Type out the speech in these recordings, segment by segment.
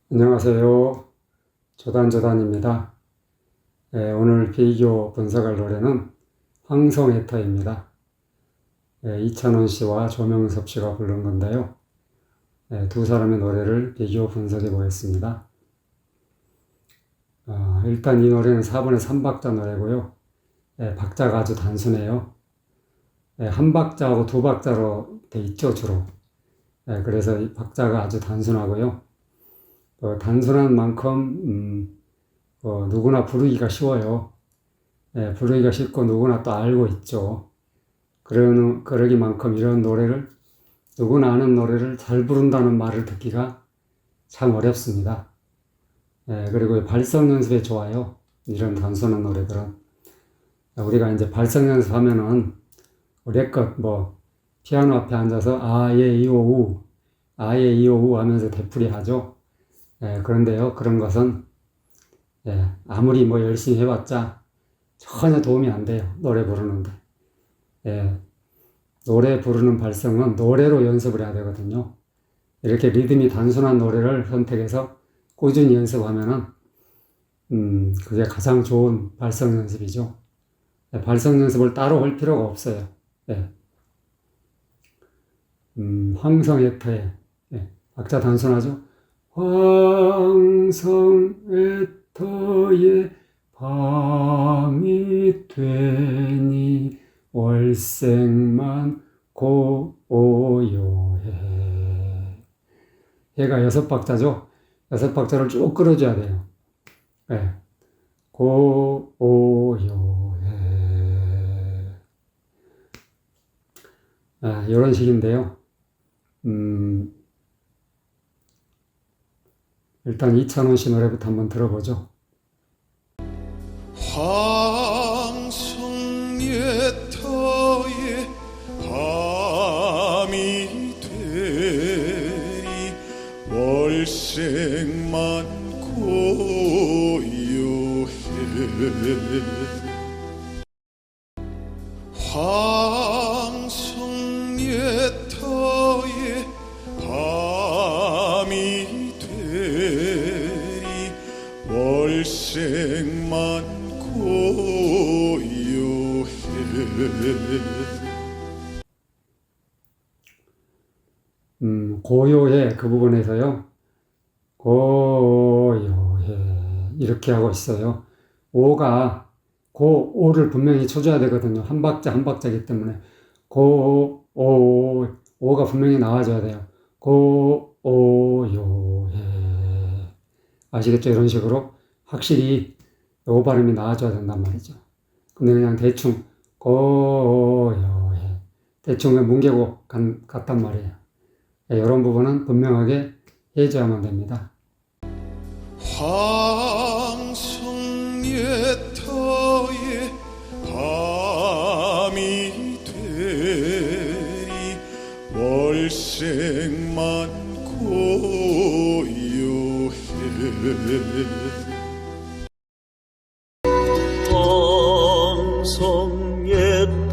안녕하세요. 조단조단입니다. 오늘 비교 분석할 노래는 황성애터입니다. 이찬원 씨와 조명섭 씨가 부른 건데요. 두 사람의 노래를 비교 분석해 보겠습니다. 일단 이 노래는 4분의 3박자 노래고요. 박자가 아주 단순해요. 한 박자하고 두 박자로 돼 있죠, 주로. 그래서 이 박자가 아주 단순하고요. 단순한 만큼 누구나 부르기가 쉬워요. 부르기가 쉽고 누구나 또 알고 있죠. 그러기만큼 이런 노래를 누구나 아는 노래를 잘 부른다는 말을 듣기가 참 어렵습니다. 그리고 발성 연습에 좋아요. 이런 단순한 노래들은. 우리가 이제 발성 연습하면은 우리껏 피아노 앞에 앉아서 아예 이오우 아예 이오우 하면서 되풀이 하죠. 그런데요, 그런 것은 아무리 열심히 해봤자 전혀 도움이 안 돼요. 노래 부르는데. 노래 부르는 발성은 노래로 연습을 해야 되거든요. 이렇게 리듬이 단순한 노래를 선택해서 꾸준히 연습하면은 그게 가장 좋은 발성 연습이죠. 발성 연습을 따로 할 필요가 없어요. 황성애터의 박자 단순하죠. 황성애터의 밤이 되니 월색만 고요해. 얘가 6박자죠. 6박자를 쭉 끌어줘야 돼요. 고요해. 이런 식인데요. 일단 이찬원 씨 노래부터 한번 들어보죠. 황성애터의 밤이 되리 월색만 고요해. 황성애터의 밤이 되리 월색만 고요해. 고요해 그 부분에서요. 고요해 이렇게 하고 있어요. 오를 분명히 쳐줘야 되거든요. 한 박자 한 박자이기 때문에 오가 분명히 나와줘야 돼요. 고요해. 아시겠죠? 이런 식으로 확실히 오 발음이 나와줘야 된단 말이죠. 근데 그냥 대충 고요해 대충 뭉개고 갔단 말이에요. 이런 부분은 분명하게 해줘야만 됩니다. 황성애터의 밤이 되리 월색만 고요해. 황성애터의 밤이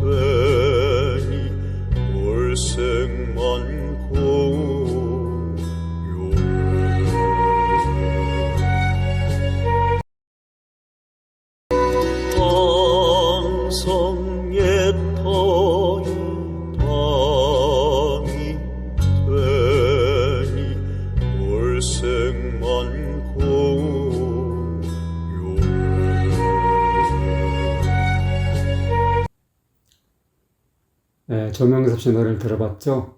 되니 월색만 황성애터의 밤이 되니 월색만 고요해. 조명섭 씨 노래를 들어봤죠?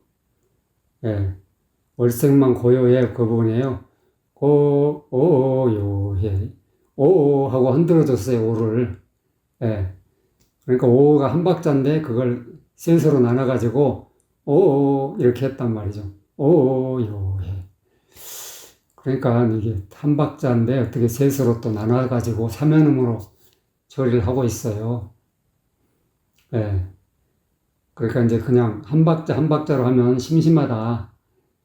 월색만 고요해 그 부분이에요. 고요해 오 하고 흔들어줬어요. 오를. 그러니까 오가 한 박자인데 그걸 셋으로 나눠가지고 오 이렇게 했단 말이죠. 오요해. 그러니까 이게 한 박자인데 어떻게 셋으로 또 나눠가지고 3연음으로 처리를 하고 있어요. 그러니까 이제 그냥 한 박자 한 박자로 하면 심심하다.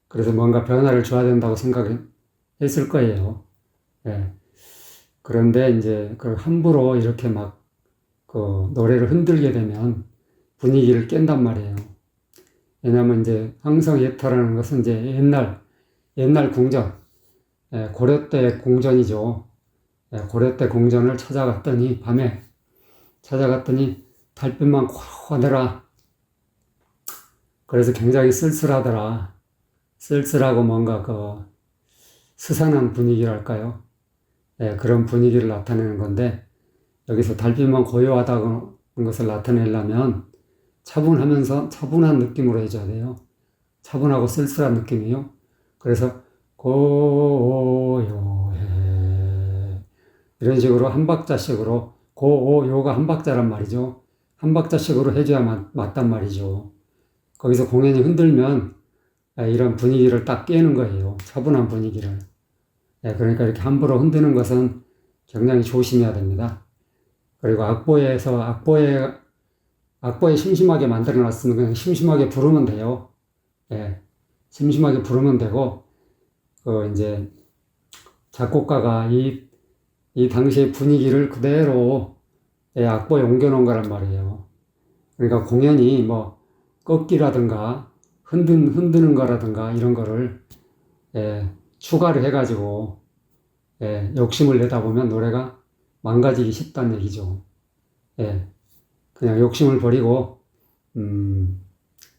그래서 뭔가 변화를 줘야 된다고 생각했을 거예요. 그런데 이제 그 함부로 이렇게 노래를 흔들게 되면 분위기를 깬단 말이에요. 왜냐면 이제 항성예터라는 것은 이제 옛날 궁전, 고려 때 궁전이죠. 고려 때 궁전을 찾아갔더니, 밤에 찾아갔더니 달빛만 훤하더라. 그래서 굉장히 쓸쓸하더라. 쓸쓸하고 뭔가 그 스산한 분위기랄까요? 그런 분위기를 나타내는 건데, 여기서 달빛만 고요하다는 것을 나타내려면 차분한 느낌으로 해줘야 돼요. 차분하고 쓸쓸한 느낌이요. 그래서 고요해 이런 식으로 한 박자씩으로, 고요가 한 박자란 말이죠. 한 박자씩으로 해줘야 맞단 말이죠. 거기서 공연이 흔들면 이런 분위기를 딱 깨는 거예요. 차분한 분위기를. 그러니까 이렇게 함부로 흔드는 것은 굉장히 조심해야 됩니다. 그리고 악보에 심심하게 만들어 놨으면 그냥 심심하게 부르면 돼요. 심심하게 부르면 되고, 이제 작곡가가 이 당시의 분위기를 그대로 악보에 옮겨놓은 거란 말이에요. 그러니까 공연이 뭐 꺾기라든가 흔드는 거라든가 이런 거를 추가를 해가지고 욕심을 내다 보면 노래가 망가지기 쉽다는 얘기죠. 그냥 욕심을 버리고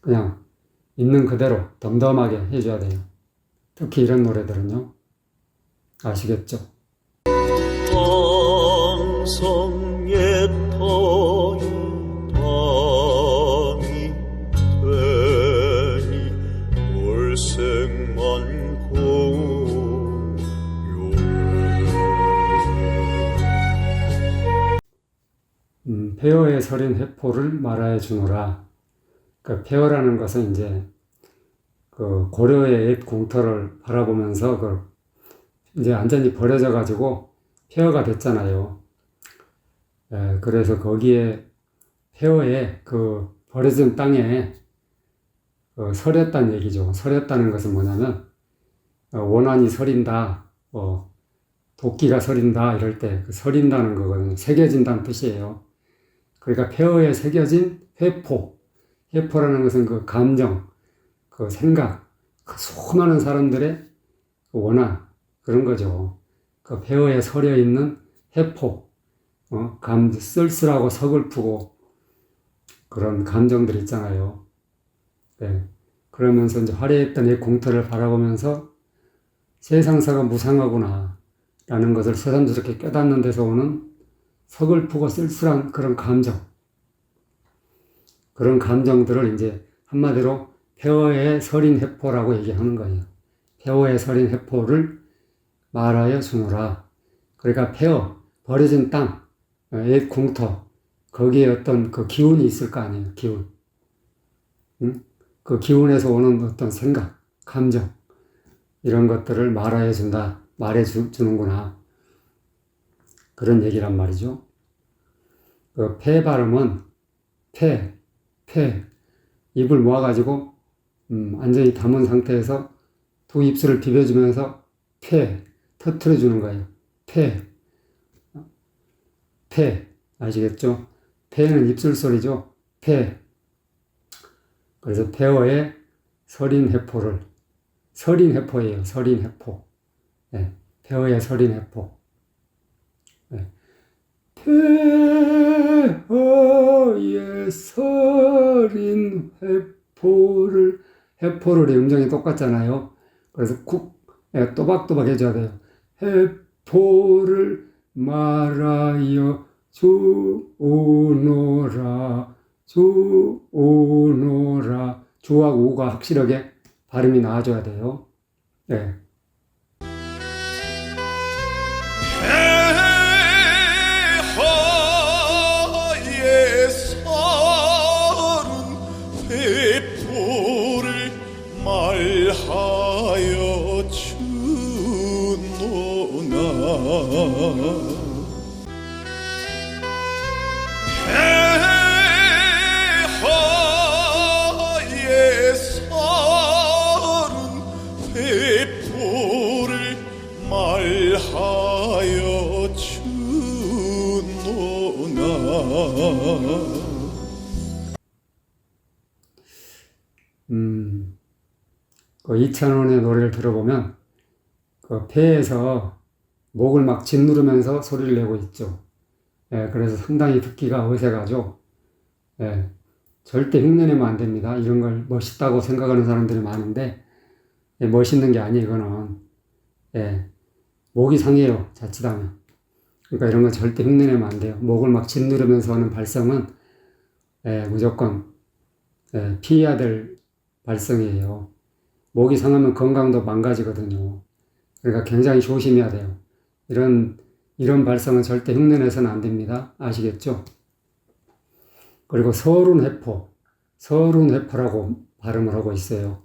그냥 있는 그대로 덤덤하게 해줘야 돼요. 특히 이런 노래들은요. 아시겠죠? 황성예터이 밤이 되니 월색만 고요해. 폐허에 서린 회포를 말하여 주노라. 그 폐허라는 것은 이제 그 고려의 옛 궁터를 바라보면서 이제 완전히 버려져 가지고 폐허가 됐잖아요. 그래서 거기에 폐허에 그 버려진 땅에 서렸다는 얘기죠. 서렸다는 것은 뭐냐면 원한이 서린다, 도끼가 서린다 이럴 때 그 서린다는 거거든요. 새겨진다는 뜻이에요. 그러니까 폐허에 새겨진 회포라는 것은 그 감정, 그 생각, 그 수많은 사람들의 그 원한, 그런 거죠. 그 폐허에 서려 있는 회포, 쓸쓸하고 서글프고 그런 감정들 있잖아요. 그러면서 이제 화려했던 이 공터를 바라보면서 세상사가 무상하구나 라는 것을 새삼스럽게 깨닫는 데서 오는 서글프고 쓸쓸한 그런 감정들을 이제 한마디로 폐허에 서린 회포라고 얘기하는 거예요. 폐허에 서린 회포를 말하여 주노라. 그러니까 폐허, 버려진 땅, 옛 궁터, 거기에 어떤 그 기운이 있을 거 아니에요. 기운. 그 기운에서 오는 어떤 생각, 감정, 이런 것들을 말하여 준다. 말해주는구나. 그런 얘기란 말이죠. 그 폐 발음은 입을 모아가지고 완전히 담은 상태에서 두 입술을 비벼주면서 터트려주는 거예요. 아시겠죠? 폐는 입술 소리죠. 그래서 폐허에 서린 회포를, 서린 회포예요. 서린 회포. 폐허에 서린 회포. 폐허에 서린 회포를 음정이 똑같잖아요. 그래서 또박또박 해줘야 돼요. 회포를 말하여 주노라. 주하고 우가 확실하게 발음이 나와줘야 돼요. 폐허에 서른 회포를 말하여 주노나. 폐허에 서른 회포를 그 이찬원의 노래를 들어보면 그 폐에서 목을 막 짓누르면서 소리를 내고 있죠. 예, 그래서 상당히 듣기가 어색하죠. 예, 절대 흉내내면 안 됩니다. 이런 걸 멋있다고 생각하는 사람들이 많은데, 예, 멋있는 게 아니에요, 이거는. 예, 목이 상해요, 자칫하면. 그러니까 이런 건 절대 흉내내면 안 돼요. 목을 막 짓누르면서 하는 발성은, 예, 무조건, 예, 피해야 될 발성이에요. 목이 상하면 건강도 망가지거든요. 그러니까 굉장히 조심해야 돼요. 이런 발성은 절대 흉내내서는 안 됩니다. 아시겠죠? 그리고 서른회포라고 발음을 하고 있어요.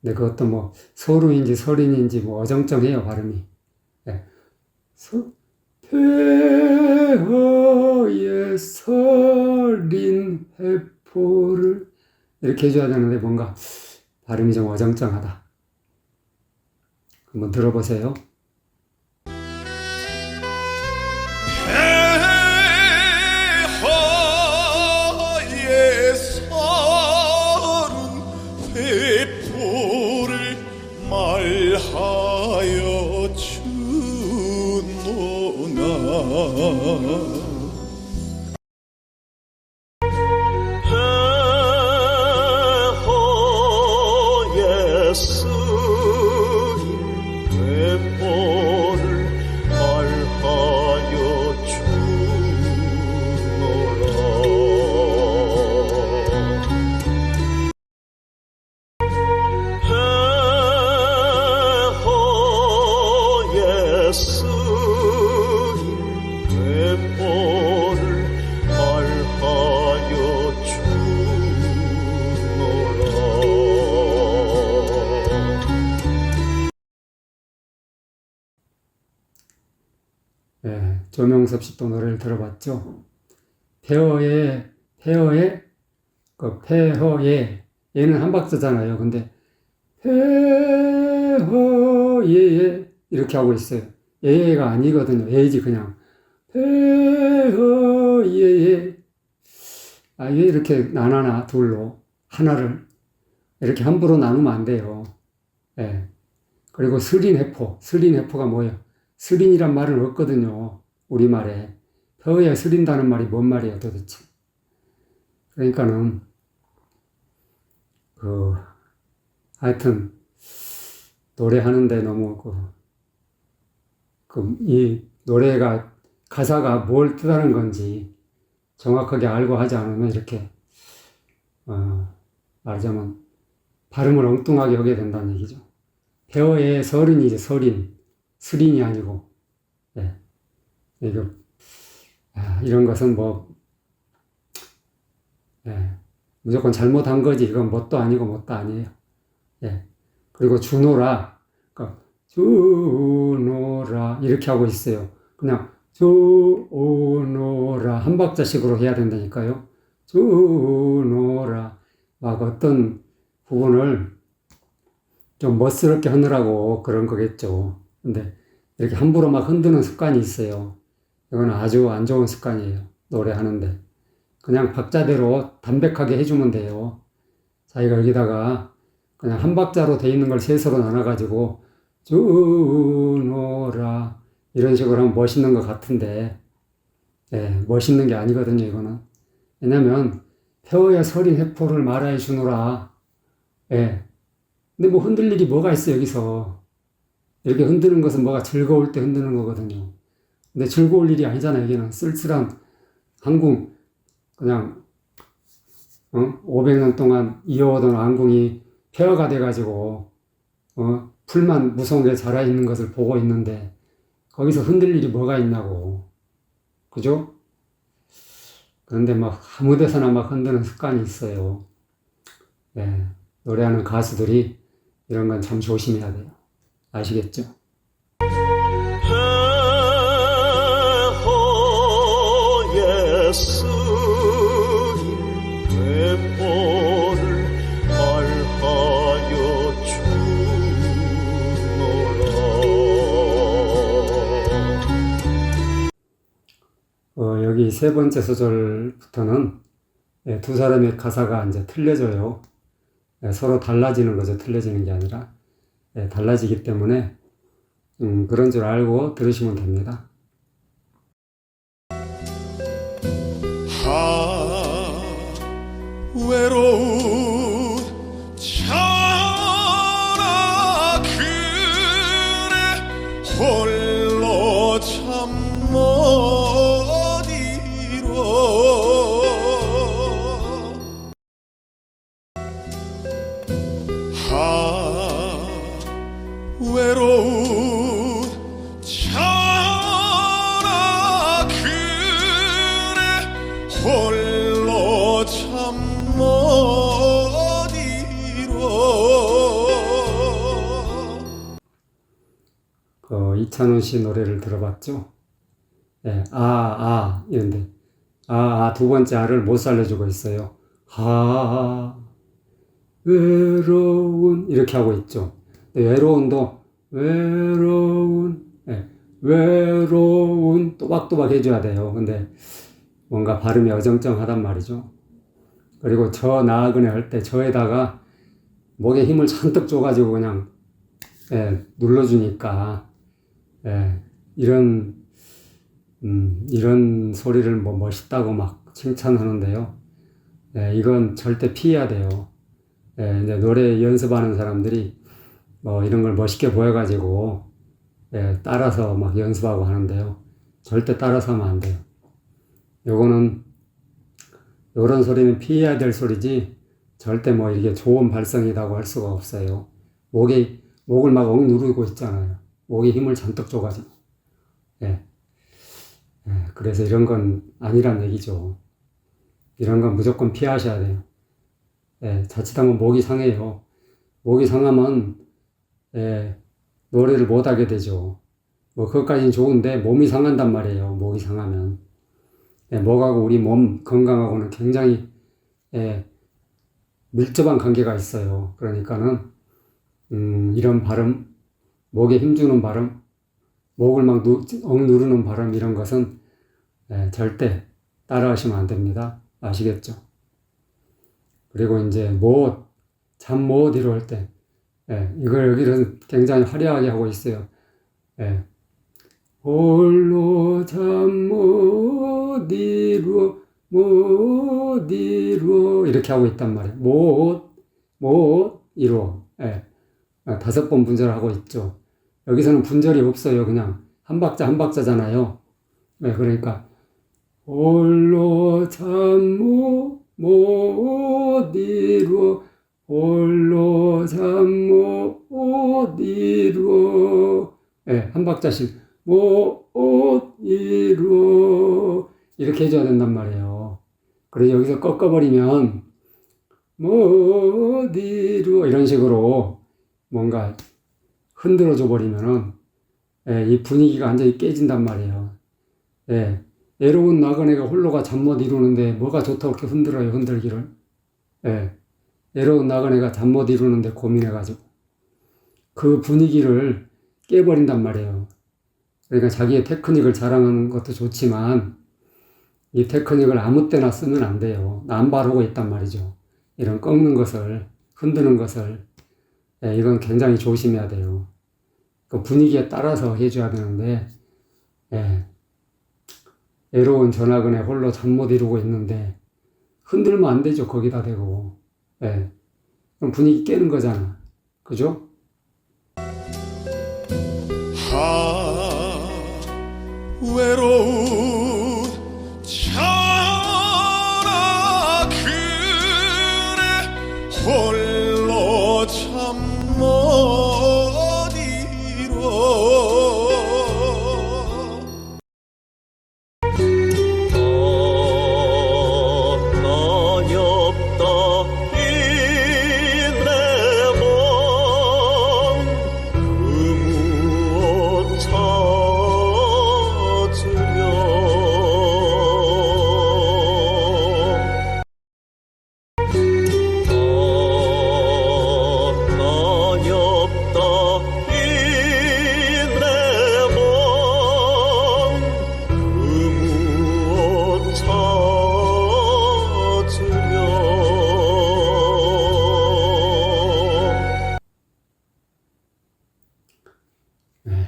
근데 그것도 뭐 서루인지 설인인지 뭐 어정쩡해요, 발음이. 예. 폐허의 서린회포를 이렇게 해줘야 되는데 뭔가 발음이 좀 어정쩡하다. 한번 들어보세요. 폐허의 서른 회포를 말하여 주노나 폐허의 서른 회포를 말하여 주노라 폐허의 서린 회포를 말하여 주노라 예, 조명섭 씨 또 노래를 들어봤죠? 폐허의, 얘는 한 박자잖아요. 근데, 폐허예, 이렇게 하고 있어요. 예가 아니거든요. 예지, 그냥. 폐허예. 아, 왜 이렇게 나눠나, 둘로. 하나를. 이렇게 함부로 나누면 안 돼요. 예. 그리고 스린회포가 뭐예요? 스린이란 말은 없거든요. 우리말에. 혀에 스린다는 말이 뭔 말이에요, 도대체? 그러니까는, 하여튼, 노래하는데 너무 이 노래가, 가사가 뭘 뜻하는 건지 정확하게 알고 하지 않으면 이렇게, 말하자면, 발음을 엉뚱하게 하게 된다는 얘기죠. 폐허의 서른이지, 스린이 아니고, 예. 이런 것은 무조건 잘못한 거지. 이건 뭣도 아니고 뭣도 아니에요. 예. 그리고 주노라, 그러니까 주노라, 이렇게 하고 있어요. 그냥 주노라, 한 박자씩으로 해야 된다니까요. 주노라, 막 어떤 부분을 좀 멋스럽게 하느라고 그런 거겠죠. 근데 이렇게 함부로 막 흔드는 습관이 있어요. 이건 아주 안 좋은 습관이에요. 노래하는데. 그냥 박자대로 담백하게 해주면 돼요. 자기가 여기다가 그냥 한 박자로 돼 있는 걸 셋으로 나눠가지고 주노라 이런 식으로 하면 멋있는 것 같은데, 예, 멋있는 게 아니거든요, 이거는. 왜냐면 폐허의 서린 회포를 말하여 주노라. 예. 근데 뭐 흔들 일이 뭐가 있어, 여기서. 이렇게 흔드는 것은 뭐가 즐거울 때 흔드는 거거든요. 근데 즐거울 일이 아니잖아요. 여기는 쓸쓸한 항궁, 그냥 500년 동안 이어오던 왕궁이 폐허가 돼가지고 풀만 무성하게 자라있는 것을 보고 있는데 거기서 흔들 일이 뭐가 있냐고. 그죠? 그런데 막 아무 데서나 막 흔드는 습관이 있어요. 네, 노래하는 가수들이 이런 건 참 조심해야 돼요. 아시겠죠? 폐허의 서린 회포를 말하여 주노라 여기 세 번째 소절부터는 두 사람의 가사가 이제 틀려져요. 서로 달라지는 거죠. 틀려지는 게 아니라. 달라지기 때문에 그런 줄 알고 들으시면 됩니다. 외로운 자라 그래 홀로 참 못 이뤄 외로운 자라 그래 홀로 참 못 이뤄 이찬원 씨 노래를 들어봤죠? 이런데 두 번째 아를 못 살려주고 있어요. 외로운 이렇게 하고 있죠. 외로운도 외로운 또박또박 해줘야 돼요. 근데 뭔가 발음이 어정쩡하단 말이죠. 그리고 저 나그네 할 때 저에다가 목에 힘을 잔뜩 줘가지고 그냥 눌러주니까 이런 소리를 뭐 멋있다고 막 칭찬하는데요. 이건 절대 피해야 돼요. 이제 노래 연습하는 사람들이 뭐 이런 걸 멋있게 보여가지고 따라서 막 연습하고 하는데요. 절대 따라서 하면 안 돼요. 요거는 요런 소리는 피해야 될 소리지 절대 뭐 이게 좋은 발성이라고 할 수가 없어요. 목을 막 억누르고 있잖아요. 목에 힘을 잔뜩 줘가지고. 그래서 이런 건 아니란 얘기죠. 이런 건 무조건 피하셔야 돼요. 자칫하면 목이 상해요. 목이 상하면 노래를 못하게 되죠. 뭐 그것까지는 좋은데 몸이 상한단 말이에요. 목이 상하면. 목하고 우리 몸 건강하고는 굉장히 밀접한 관계가 있어요. 그러니까는 이런 발음, 목에 힘주는 발음, 목을 막 억누르는 발음 이런 것은 절대 따라하시면 안 됩니다. 아시겠죠? 그리고 이제 잠 못 이룰 때 이걸 여기는 굉장히 화려하게 하고 있어요. 홀로 잠 못 이루어 이렇게 하고 있단 말이에요. 못 이루어. 5번 분절하고 있죠. 여기서는 분절이 없어요. 그냥 한 박자 한 박자잖아요. 그러니까 홀로 잠 못 이루어 홀로 잠 못 이루어 한 박자씩 못 이루어 이렇게 해줘야 된단 말이에요. 그래서 여기서 꺾어버리면 못 이루어 이런 식으로 뭔가 흔들어줘 버리면은 이 분위기가 완전히 깨진단 말이에요. 외로운 나그네가 홀로가 잠 못 이루는데 뭐가 좋다고 그렇게 흔들어요, 흔들기를. 외로운 나그네가 잠 못 이루는데 고민해가지고 그 분위기를 깨버린단 말이에요. 그러니까 자기의 테크닉을 자랑하는 것도 좋지만 이 테크닉을 아무 때나 쓰면 안 돼요. 남발하고 있단 말이죠. 이런 꺾는 것을, 흔드는 것을 이건 굉장히 조심해야 돼요. 그 분위기에 따라서 해줘야 되는데 외로운 전화근에 홀로 잠 못 이루고 있는데 흔들면 안 되죠. 거기다 대고. 그럼 분위기 깨는 거잖아. 그죠? 외로운 자라 그래 홀로 참 못 이뤄 어렵다 이내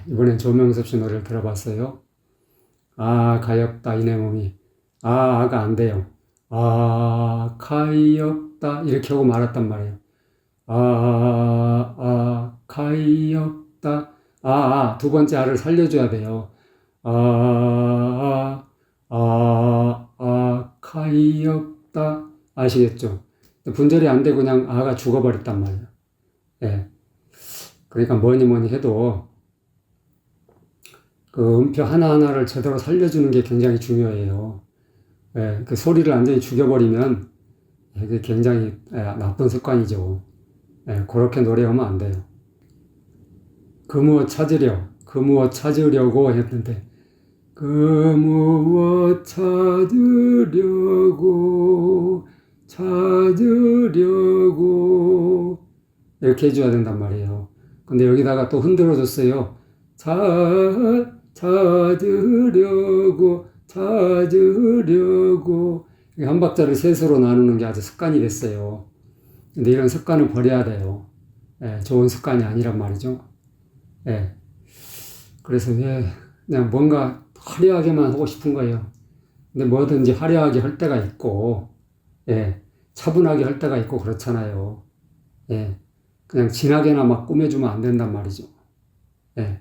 이번엔 조명섭 씨 노래를 들어봤어요. 아, 가엾다, 이내 몸이. 아가 안 돼요. 아, 가엾다. 이렇게 하고 말았단 말이에요. 가엾다. 두 번째 아를 살려줘야 돼요. 가엾다. 아시겠죠? 분절이 안 되고 그냥 아가 죽어버렸단 말이에요. 예. 그러니까 뭐니 해도 그 음표 하나하나를 제대로 살려주는 게 굉장히 중요해요. 예, 그 소리를 완전히 죽여버리면 이게 굉장히 나쁜 습관이죠. 예, 그렇게 노래하면 안 돼요. 그 무엇 찾으려고 했는데, 그 무엇 찾으려고 이렇게 해줘야 된단 말이에요. 근데 여기다가 또 흔들어줬어요. 찾으려고 한 박자를 셋으로 나누는 게 아주 습관이 됐어요. 근데 이런 습관을 버려야 돼요. 예, 좋은 습관이 아니란 말이죠. 예. 그래서 그냥 뭔가 화려하게만 하고 싶은 거예요. 근데 뭐든지 화려하게 할 때가 있고, 예, 차분하게 할 때가 있고 그렇잖아요. 예, 그냥 진하게나 막 꾸며주면 안 된단 말이죠. 예,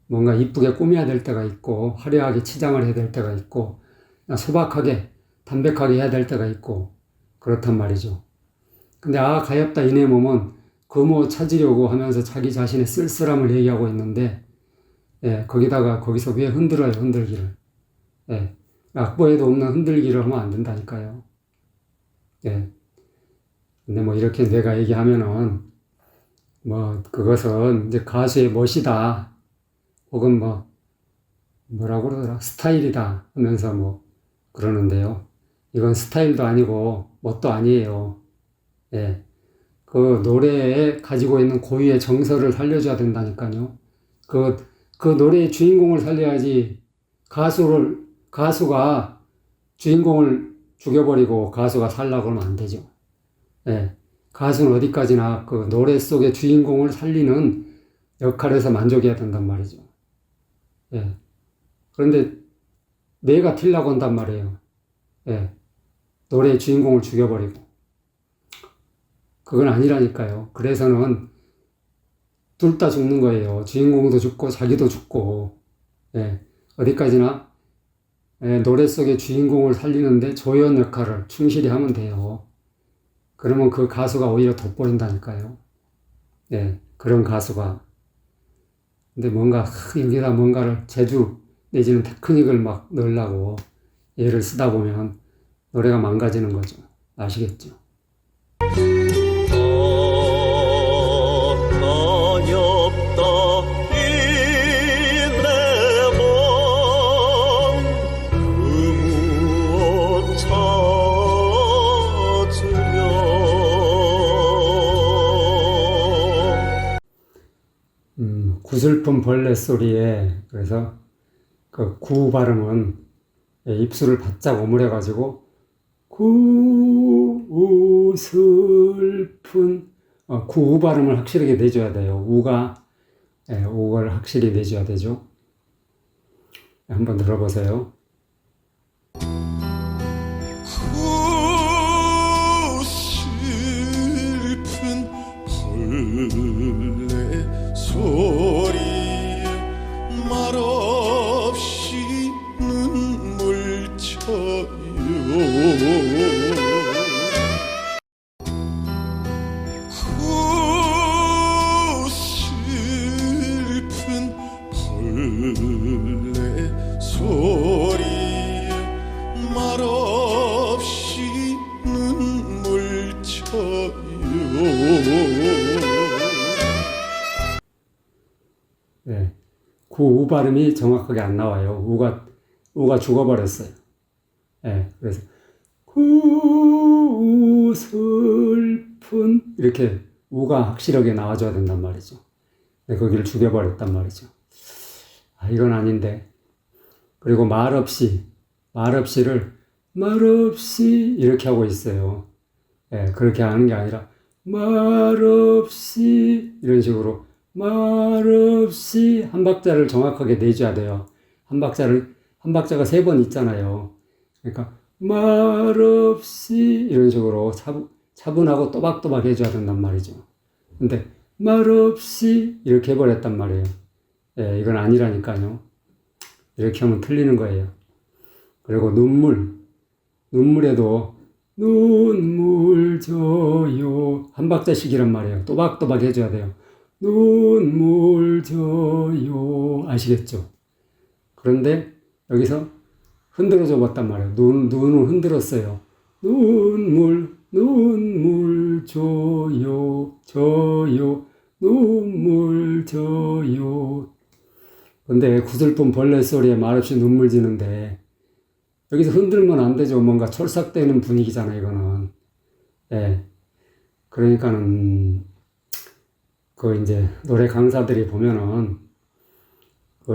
뭔가 이쁘게 꾸며야 될 때가 있고, 화려하게 치장을 해야 될 때가 있고, 그냥 소박하게, 담백하게 해야 될 때가 있고, 그렇단 말이죠. 근데 가엾다 이내 몸은 그 뭐 찾으려고 하면서 자기 자신의 쓸쓸함을 얘기하고 있는데, 예, 거기서 왜 흔들어요, 흔들기를. 예, 악보에도 없는 흔들기를 하면 안 된다니까요. 예. 근데 뭐 이렇게 내가 얘기하면은, 그것은 이제 가수의 멋이다. 혹은 뭐라고 그러더라. 스타일이다. 하면서 그러는데요. 이건 스타일도 아니고, 멋도 아니에요. 예. 그 노래에 가지고 있는 고유의 정서를 살려줘야 된다니까요. 그 노래의 주인공을 살려야지 가수가 주인공을 죽여버리고 가수가 살라고 하면 안 되죠. 예. 가수는 어디까지나 그 노래 속의 주인공을 살리는 역할에서 만족해야 된단 말이죠. 예. 그런데 내가 튀려고 한단 말이에요. 예. 노래의 주인공을 죽여버리고. 그건 아니라니까요. 그래서는 둘 다 죽는 거예요. 주인공도 죽고 자기도 죽고. 예. 어디까지나 노래 속의 주인공을 살리는데 조연 역할을 충실히 하면 돼요. 그러면 그 가수가 오히려 돋보인다니까요. 예. 그런 가수가. 근데 여기다 뭔가를 재주 내지는 테크닉을 막 넣으려고 애를 쓰다 보면 노래가 망가지는 거죠. 아시겠죠? 구슬픈 벌레 소리에, 그래서 그 구 발음은 입술을 바짝 오므려가지고 구슬픈 구 발음을 확실하게 내줘야 돼요. 우를 확실히 내줘야 되죠. 한번 들어보세요. 구슬픈 벌레 소리에 말없이 눈물 쳐요. 구슬픈 벌레 소리에 말없이 눈물 쳐요. 네. 구 발음이 정확하게 안 나와요. 우가 죽어버렸어요. 네. 그래서 구슬픈 이렇게 우가 확실하게 나와줘야 된단 말이죠. 네, 거기를 죽여버렸단 말이죠. 이건 아닌데. 그리고 말없이를 말없이 이렇게 하고 있어요. 네, 그렇게 하는 게 아니라 말없이 이런 식으로 말없이 한 박자를 정확하게 내줘야 돼요. 한 박자가 3번 있잖아요. 그러니까 말없이 이런 식으로 차분하고 또박또박 해줘야 된단 말이죠. 근데 말없이 이렇게 해버렸단 말이에요. 예, 이건 아니라니까요. 이렇게 하면 틀리는 거예요. 그리고 눈물에도 눈물 져요 한 박자씩이란 말이에요. 또박또박 해줘야 돼요. 눈물 져요 아시겠죠? 그런데 여기서 흔들어줘 봤단 말이에요. 눈을 흔들었어요. 눈물 져요 눈물 져요. 근데 구슬픈 벌레 소리에 말없이 눈물 지는데 여기서 흔들면 안 되죠. 뭔가 촐싹대는 분위기잖아, 이거는. 예. 그러니까는, 이제, 노래 강사들이 보면은,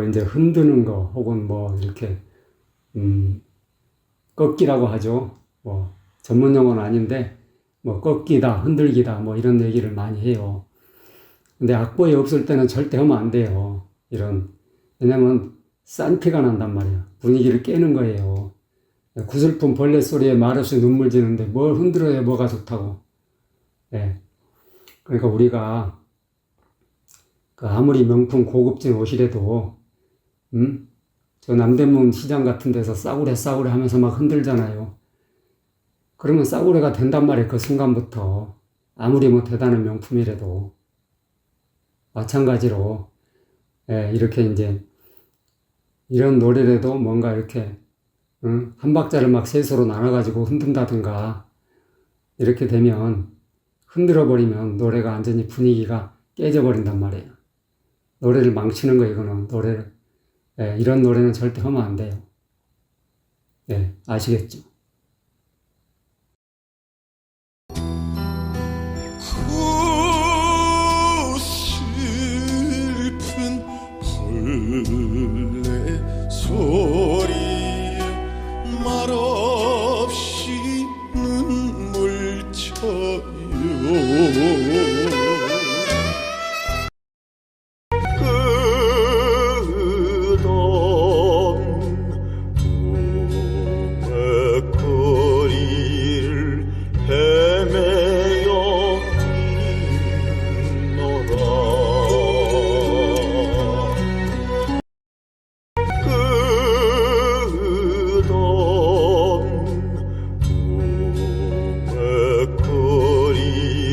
이제 흔드는 거, 혹은 뭐, 이렇게, 꺾기라고 하죠. 뭐, 전문 용어는 아닌데, 뭐, 꺾기다, 흔들기다, 뭐, 이런 얘기를 많이 해요. 근데 악보에 없을 때는 절대 하면 안 돼요. 왜냐면, 싼 티가 난단 말이야. 분위기를 깨는 거예요. 구슬픈 벌레 소리에 말없이 눈물 지는데 뭘 흔들어야 뭐가 좋다고. 예. 그러니까 우리가 아무리 명품 고급진 옷이라도 저 남대문 시장 같은 데서 싸구려 하면서 막 흔들잖아요. 그러면 싸구려가 된단 말이에요. 그 순간부터. 아무리 뭐 대단한 명품이라도. 마찬가지로 예, 이렇게 이제 이런 노래라도 뭔가 이렇게 한 박자를 막 셋으로 나눠가지고 흔든다든가 이렇게 되면 흔들어버리면 노래가 완전히 분위기가 깨져버린단 말이에요. 노래를 망치는 거예요. 이거는 예, 이런 노래는 절대 하면 안 돼요. 예, 아시겠죠? 그 슬픈 벌레 소리에 말없이 눈물 쳐요 끝없는 우매거리를 헤매여 있노라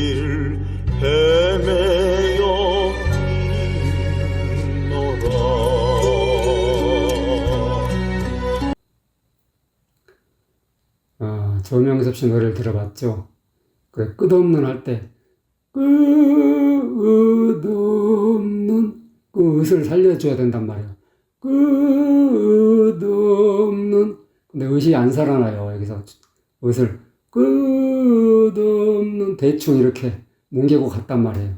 우매거리를 헤매여 있노라. 조명섭 씨 노래를 들어봤죠? 그래, 끝없는 할 때, 끝없는 끝을 살려줘야 된단 말이에요. 끝없는, 근데 의시 안 살아나요. 여기서 의을 끝없는 대충 이렇게 뭉개고 갔단 말이에요.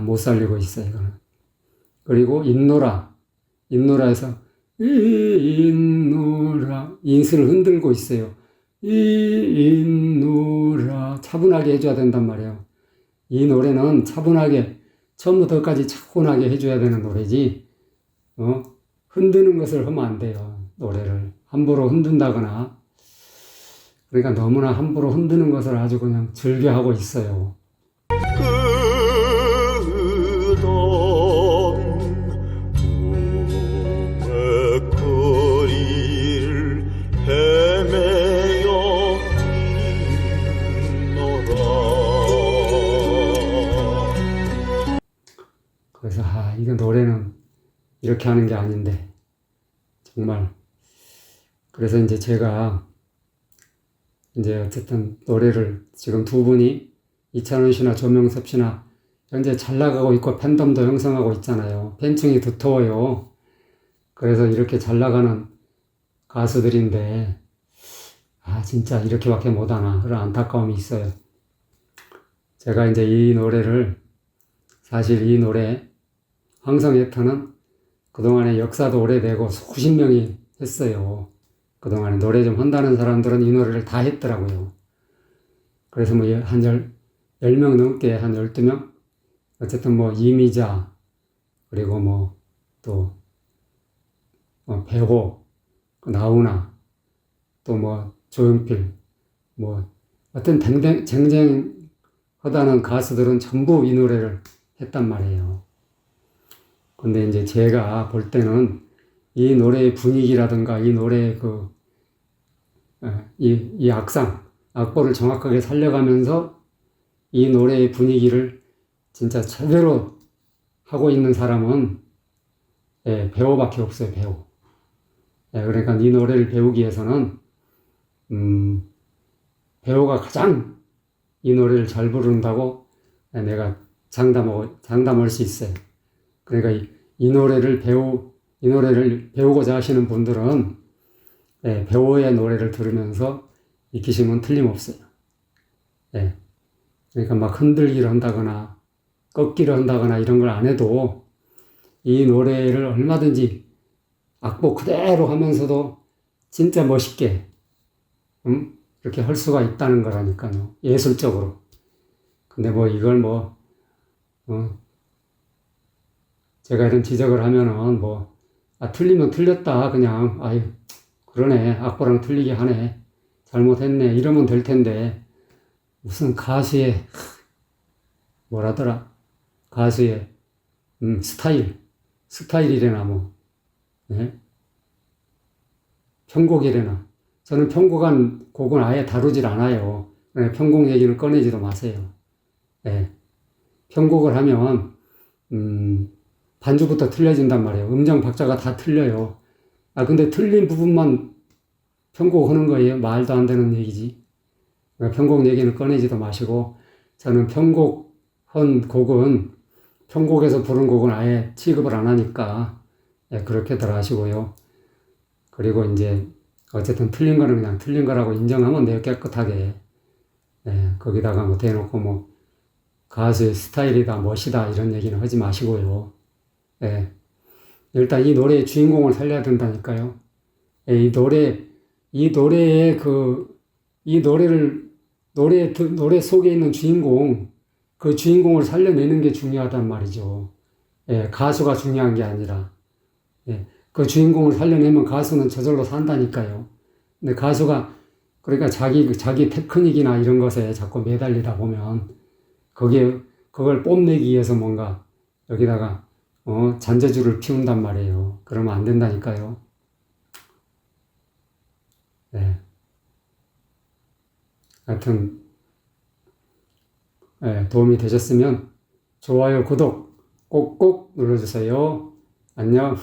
못 살리고 있어, 이거는. 그리고 인노라에서 인노라 인스를 흔들고 있어요. 인노라 차분하게 해줘야 된단 말이에요. 이 노래는 차분하게 처음부터 끝까지 차분하게 해줘야 되는 노래지 흔드는 것을 하면 안 돼요. 노래를 함부로 흔든다거나 그러니까 너무나 함부로 흔드는 것을 아주 그냥 즐겨하고 있어요. 우매거리를 헤매여 있노라. 그래서 이게 노래는 이렇게 하는 게 아닌데 정말 그래서 이제 제가 이제 어쨌든 노래를 지금 두 분이 이찬원 씨나 조명섭 씨나 현재 잘 나가고 있고 팬덤도 형성하고 있잖아요. 팬층이 두터워요. 그래서 이렇게 잘 나가는 가수들인데 진짜 이렇게밖에 못하나 그런 안타까움이 있어요. 제가 이제 사실 이 노래 황성애터는 그동안에 역사도 오래되고 수십 명이 했어요. 그동안에 노래 좀 한다는 사람들은 이 노래를 다 했더라고요. 그래서 뭐 한 10명 넘게 한 12명 어쨌든 뭐 이미자, 그리고 뭐 또 배호, 나훈아, 또 뭐 조용필, 뭐 어떤 쟁쟁하다는 가수들은 전부 이 노래를 했단 말이에요. 근데 이제 제가 볼 때는 이 노래의 분위기라든가 이 노래의 이 악보를 정확하게 살려가면서 이 노래의 분위기를 진짜 제대로 하고 있는 사람은 배우밖에 없어요, 배우. 그러니까 이 노래를 배우기 위해서는 배우가 가장 이 노래를 잘 부른다고 내가 장담할 수 있어요. 그러니까 이 노래를 배우고자 하시는 분들은 배우의 노래를 들으면서 익히시면 틀림없어요. 그러니까 막 흔들기를 한다거나 꺾기를 한다거나 이런 걸 안 해도 이 노래를 얼마든지 악보 그대로 하면서도 진짜 멋있게 그렇게 할 수가 있다는 거라니까요. 예술적으로. 근데 뭐 이걸 제가 이런 지적을 하면은 틀리면 틀렸다. 그냥, 아유, 그러네. 악보랑 틀리게 하네. 잘못했네. 이러면 될 텐데. 무슨 가수의, 가수의, 스타일이래나 예? 편곡이래나. 저는 편곡한 곡은 아예 다루질 않아요. 편곡 얘기는 꺼내지도 마세요. 편곡을 하면, 반주부터 틀려진단 말이에요. 음정 박자가 다 틀려요. 근데 틀린 부분만 편곡하는 거예요. 말도 안 되는 얘기지. 편곡 얘기는 꺼내지도 마시고, 저는 편곡에서 부른 곡은 아예 취급을 안 하니까, 그렇게들 하시고요. 그리고 이제, 어쨌든 틀린 거는 그냥 틀린 거라고 인정하면 돼요. 깨끗하게. 거기다가 대놓고 가수의 스타일이다, 멋이다, 이런 얘기는 하지 마시고요. 일단 이 노래의 주인공을 살려야 된다니까요. 이 노래 속에 있는 주인공, 그 주인공을 살려내는 게 중요하단 말이죠. 가수가 중요한 게 아니라. 그 주인공을 살려내면 가수는 저절로 산다니까요. 근데 가수가, 그러니까 자기 테크닉이나 이런 것에 자꾸 매달리다 보면, 그걸 뽐내기 위해서 뭔가, 여기다가, 잔재주를 피운단 말이에요. 그러면 안 된다니까요. 하여튼, 도움이 되셨으면, 좋아요, 구독 꼭꼭 눌러주세요. 안녕.